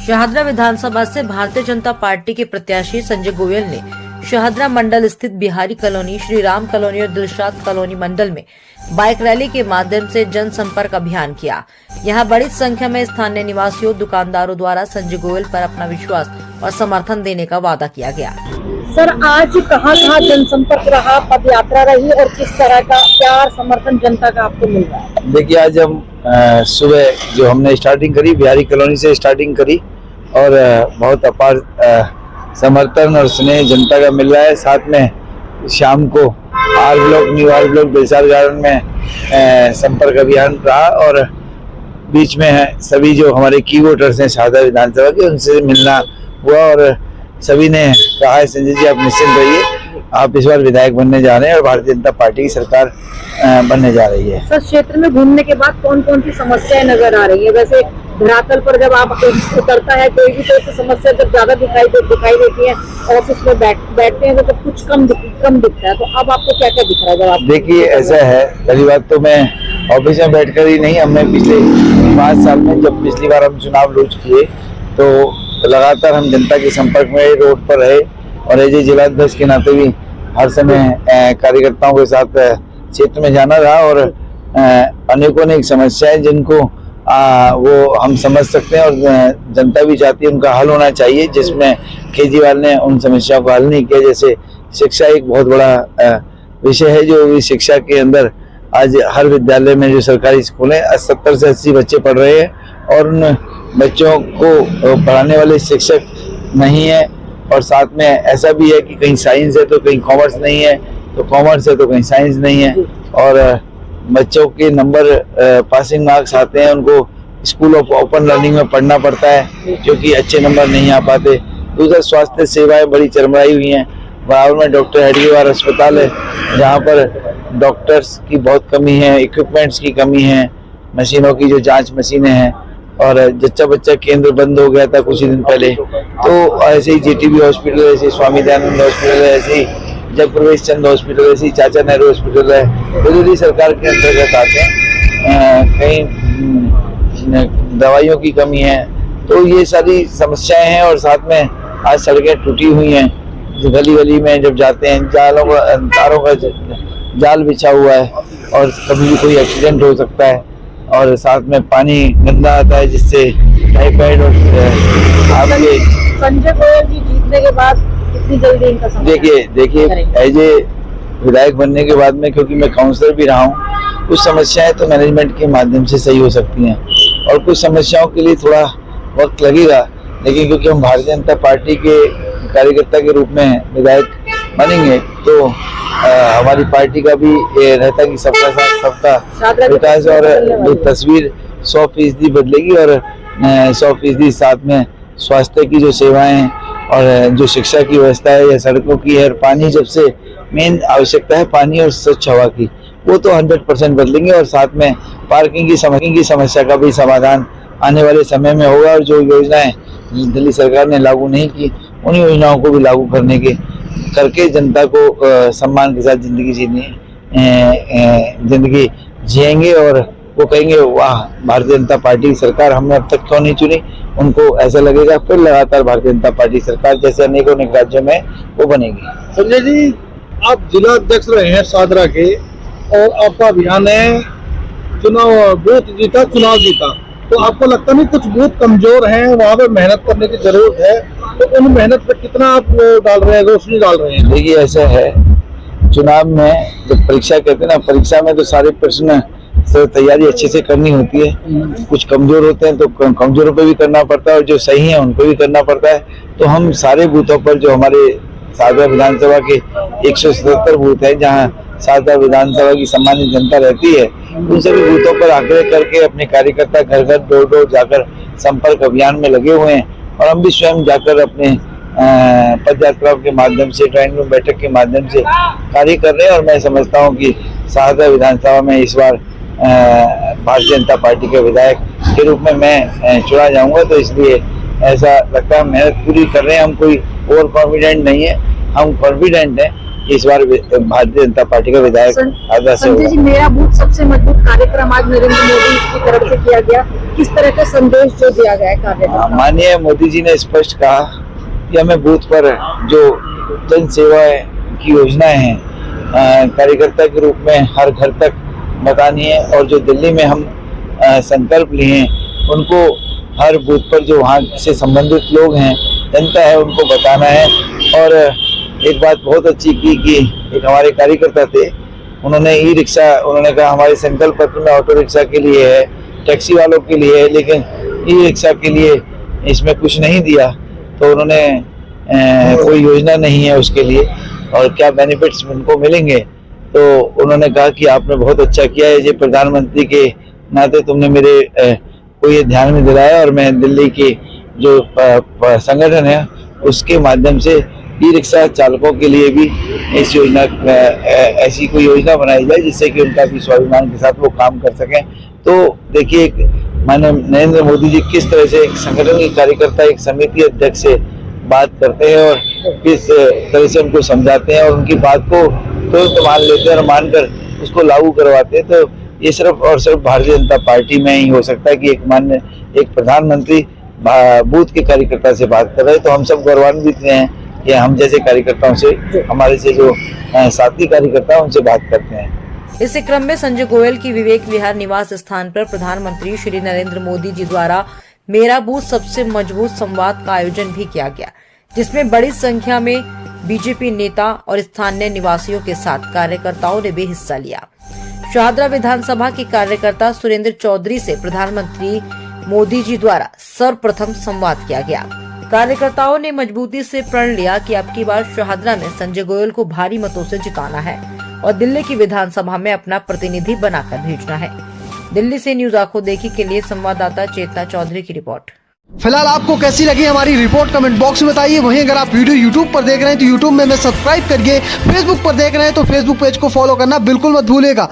शाहदरा विधानसभा से भारतीय जनता पार्टी के प्रत्याशी संजय गोयल ने शाहदरा मंडल स्थित बिहारी कॉलोनी, श्री राम कॉलोनी और दिलशाद कॉलोनी मंडल में बाइक रैली के माध्यम से जनसंपर्क अभियान किया। यहां बड़ी संख्या में स्थानीय निवासियों, दुकानदारों द्वारा संजय गोयल पर अपना विश्वास और समर्थन देने का वादा किया गया। सर, आज कहाँ जनसंपर्क रहा, पद यात्रा रही और किस तरह का प्यार समर्थन जनता का आपको मिल रहा है? देखिए, आज हम सुबह जो हमने स्टार्टिंग करी बिहारी कॉलोनी से स्टार्टिंग करी और बहुत अपार समर्थन और स्नेह जनता का मिल रहा है। साथ में शाम को R block, new R block, Dilshad garden में संपर्क अभियान रहा और बीच में सभी जो हमारे की वोटर्स हैं शाहदरा विधानसभा के, उनसे मिलना हुआ और सभी ने कहा है संजय जी आप निश्चिंत रहिए, आप इस बार विधायक बनने जा रहे हैं और भारतीय जनता पार्टी की सरकार बनने जा रही है। सर, क्षेत्र में घूमने के बाद कौन कौन सी समस्याएं नजर आ रही है? वैसे धरातल पर जब आप उतरता है कोई भी तो समस्या जब ज्यादा दिखाई देती है, ऑफिस में बैठते हैं तो कुछ कम दिखता है, तो अब आपको क्या क्या दिख रहा है जब आप? देखिए, ऐसा है, पहली बात तो मैं ऑफिस में बैठकर ही नहीं, हमने पिछले 5 साल में जब पिछली बार हम चुनाव लूट किए तो लगातार हम जनता के संपर्क में रोड पर रहे और एज ए जिलाध्यक्ष के नाते भी हर समय कार्यकर्ताओं के साथ क्षेत्र में जाना रहा और अनेकों समस्याएं जिनको वो हम समझ सकते हैं और जनता भी चाहती है उनका हल होना चाहिए, जिसमें केजरीवाल ने उन समस्याओं को हल नहीं किया। जैसे शिक्षा एक बहुत बड़ा विषय है, जो इस शिक्षा के अंदर आज हर विद्यालय में जो सरकारी स्कूल है 70 से 80 बच्चे पढ़ रहे हैं और उन बच्चों को पढ़ाने वाले शिक्षक नहीं है और साथ में ऐसा भी है कि कहीं साइंस है तो कहीं कॉमर्स नहीं है, तो कॉमर्स है तो कहीं साइंस नहीं है और बच्चों के नंबर पासिंग मार्क्स आते हैं, उनको स्कूल ऑफ ओपन लर्निंग में पढ़ना पड़ता है क्योंकि अच्छे नंबर नहीं आ पाते। दूसरा, स्वास्थ्य सेवाएं बड़ी चरमराई हुई हैं। बराबर में डॉक्टर हेडगेवार अस्पताल है जहाँ पर डॉक्टर्स की बहुत कमी है, इक्विपमेंट्स की कमी है, मशीनों की जो जांच मशीनें हैं और जच्चा बच्चा केंद्र बंद हो गया था कुछ ही दिन पहले, तो ऐसे ही जीटीबी हॉस्पिटल, ऐसे स्वामी दयानंद हॉस्पिटल है, ऐसे ही जब प्रवेश चंद हॉस्पिटल, ऐसे ही चाचा नेहरू हॉस्पिटल है, तो दिल्ली सरकार के अंतर्गत आते हैं। कहीं दवाइयों की कमी है, तो ये सारी समस्याएं हैं और साथ में आज सड़कें टूटी हुई हैं, गली गली में जब जाते हैं तारों का जाल बिछा हुआ है और कभी भी कोई एक्सीडेंट हो सकता है और साथ में पानी गंदा आता है जिससे टाइफाइड और आपके संजय गोयल जी जीतने के बाद कितनी जल्दी इनका देखिए एज ए विधायक बनने के बाद में, क्योंकि मैं काउंसलर भी रहा हूँ, कुछ समस्याएं तो मैनेजमेंट के माध्यम से सही हो सकती हैं और कुछ समस्याओं के लिए थोड़ा वक्त लगेगा, लेकिन क्योंकि हम भारतीय जनता पार्टी के कार्यकर्ता के रूप में विधायक बनेंगे तो हमारी पार्टी का भी रहता कि सबका साथ सबका विकास और जो तस्वीर 100% बदलेगी और 100% साथ में स्वास्थ्य की जो सेवाएं हैं और जो शिक्षा की व्यवस्था है या सड़कों की है, पानी जब से मेन आवश्यकता है पानी और स्वच्छ हवा की, वो तो 100% बदलेंगे और साथ में पार्किंग की समस्या का भी समाधान आने वाले समय में होगा और जो योजनाएं दिल्ली सरकार ने लागू नहीं की उन योजनाओं को भी लागू करके जनता को सम्मान के साथ जिंदगी जिएंगे और वो कहेंगे वाह, भारतीय जनता पार्टी की सरकार हमने अब तक क्यों नहीं चुनी। उनको ऐसा लगेगा फिर लगातार भारतीय जनता पार्टी सरकार जैसे अनेक राज्यों में वो बनेगी। संजय जी, आप जिला अध्यक्ष रहे हैं शाहदरा के और आपका अभियान है चुनाव जीता, तो आपको लगता नहीं कुछ बूथ कमजोर हैं, वहाँ पे मेहनत करने की जरूरत है, तो उन मेहनत पे कितना आप डाल रहे हैं, रोशनी डाल रहे हैं? देखिए, ऐसा है, चुनाव में जब परीक्षा कहते हैं ना, परीक्षा में तो सारे प्रश्न से तैयारी अच्छे से करनी होती है, कुछ कमजोर होते हैं तो कमजोरों पे भी करना पड़ता है और जो सही है उनको भी करना पड़ता है। तो हम सारे बूथों पर जो हमारे शाहदरा विधानसभा के 177 बूथ हैं जहाँ शाहदरा विधानसभा की सम्मानित जनता रहती है, उन सभी बूथों पर आग्रह करके अपने कार्यकर्ता घर घर डोर जाकर संपर्क अभियान में लगे हुए हैं और हम भी स्वयं जाकर अपने पद यात्राओं के माध्यम से, ड्राइंग रूम बैठक के माध्यम से कार्य कर रहे हैं और मैं समझता हूँ कि शाहदरा विधानसभा में इस बार भारतीय जनता पार्टी के विधायक के रूप में मैं चुना जाऊंगा, तो इसलिए ऐसा लगता है मेहनत पूरी कर रहे हैं। हम कोई ओवर कॉन्फिडेंट नहीं है, हम कॉन्फिडेंट हैं इस बार भारतीय जनता पार्टी का विधायक संजय जी, मेरा बूथ सबसे मजबूत कार्यक्रम आज नरेंद्र मोदी की तरफ से किया गया, किस तरह का संदेश जो दिया गया है कार्यकर्ता? माननीय मोदी जी ने स्पष्ट कहा कि हमें बूथ पर जो जन सेवा की योजनाएं हैं कार्यकर्ता के रूप में हर घर तक बतानी है, और जो दिल्ली में हम संकल्प लिए हैं उनको हर बूथ पर जो वहाँ से संबंधित लोग हैं, जनता है, उनको बताना है। और एक बात बहुत अच्छी की कि एक हमारे कार्यकर्ता थे, उन्होंने ई रिक्शा, उन्होंने कहा हमारे संकल्प पत्र में ऑटो रिक्शा के लिए है, टैक्सी वालों के लिए है, लेकिन ई रिक्शा के लिए इसमें कुछ नहीं दिया। तो उन्होंने कोई योजना नहीं है उसके लिए और क्या बेनिफिट्स उनको मिलेंगे। तो उन्होंने कहा कि आपने बहुत अच्छा किया है, ये प्रधानमंत्री के नाते तुमने मेरे को ये ध्यान में दिलाया, और मैं दिल्ली के जो संगठन है उसके माध्यम से ई रिक्शा चालकों के लिए भी इस योजना ऐसी कोई योजना बनाई जाए जिससे कि उनका भी स्वाभिमान के साथ वो काम कर सकें। तो देखिए माननीय नरेंद्र मोदी जी किस तरह से एक संगठन के कार्यकर्ता एक समिति अध्यक्ष से बात करते हैं और किस तरह से उनको समझाते हैं और उनकी बात को तुरंत मान लेते हैं और मानकर उसको लागू करवाते हैं। तो ये सिर्फ और सिर्फ भारतीय जनता पार्टी में ही हो सकता है कि एक प्रधानमंत्री बूथ के कार्यकर्ता से बात कर रहे हैं। तो हम सब गौरवान्वित हैं कि हम जैसे कार्यकर्ताओं से, हमारे से जो साथी कार्यकर्ता उनसे बात करते हैं। इसी क्रम में संजय गोयल की विवेक विहार निवास स्थान पर प्रधानमंत्री श्री नरेंद्र मोदी जी द्वारा मेरा बूथ सबसे मजबूत संवाद का आयोजन भी किया गया, जिसमें बड़ी संख्या में बीजेपी नेता और स्थानीय निवासियों के साथ कार्यकर्ताओं ने भी हिस्सा लिया। शाहदरा विधानसभा के कार्यकर्ता सुरेंद्र चौधरी से प्रधानमंत्री मोदी जी द्वारा सर्वप्रथम संवाद किया गया। कार्यकर्ताओं ने मजबूती से प्रण लिया कि अब की बार शाहदरा में संजय गोयल को भारी मतों से जिताना है और दिल्ली की विधानसभा में अपना प्रतिनिधि बनाकर भेजना है। दिल्ली से न्यूज आंखों देखी के लिए संवाददाता चेतना चौधरी की रिपोर्ट। फिलहाल आपको कैसी लगी हमारी रिपोर्ट कमेंट बॉक्स में बताइए। वहीं अगर आप वीडियो यूट्यूब पर देख रहे हैं तो यूट्यूब में हमें सब्सक्राइब करिए, फेसबुक पर देख रहे हैं तो फेसबुक पेज को फॉलो करना बिल्कुल मत भूलिएगा।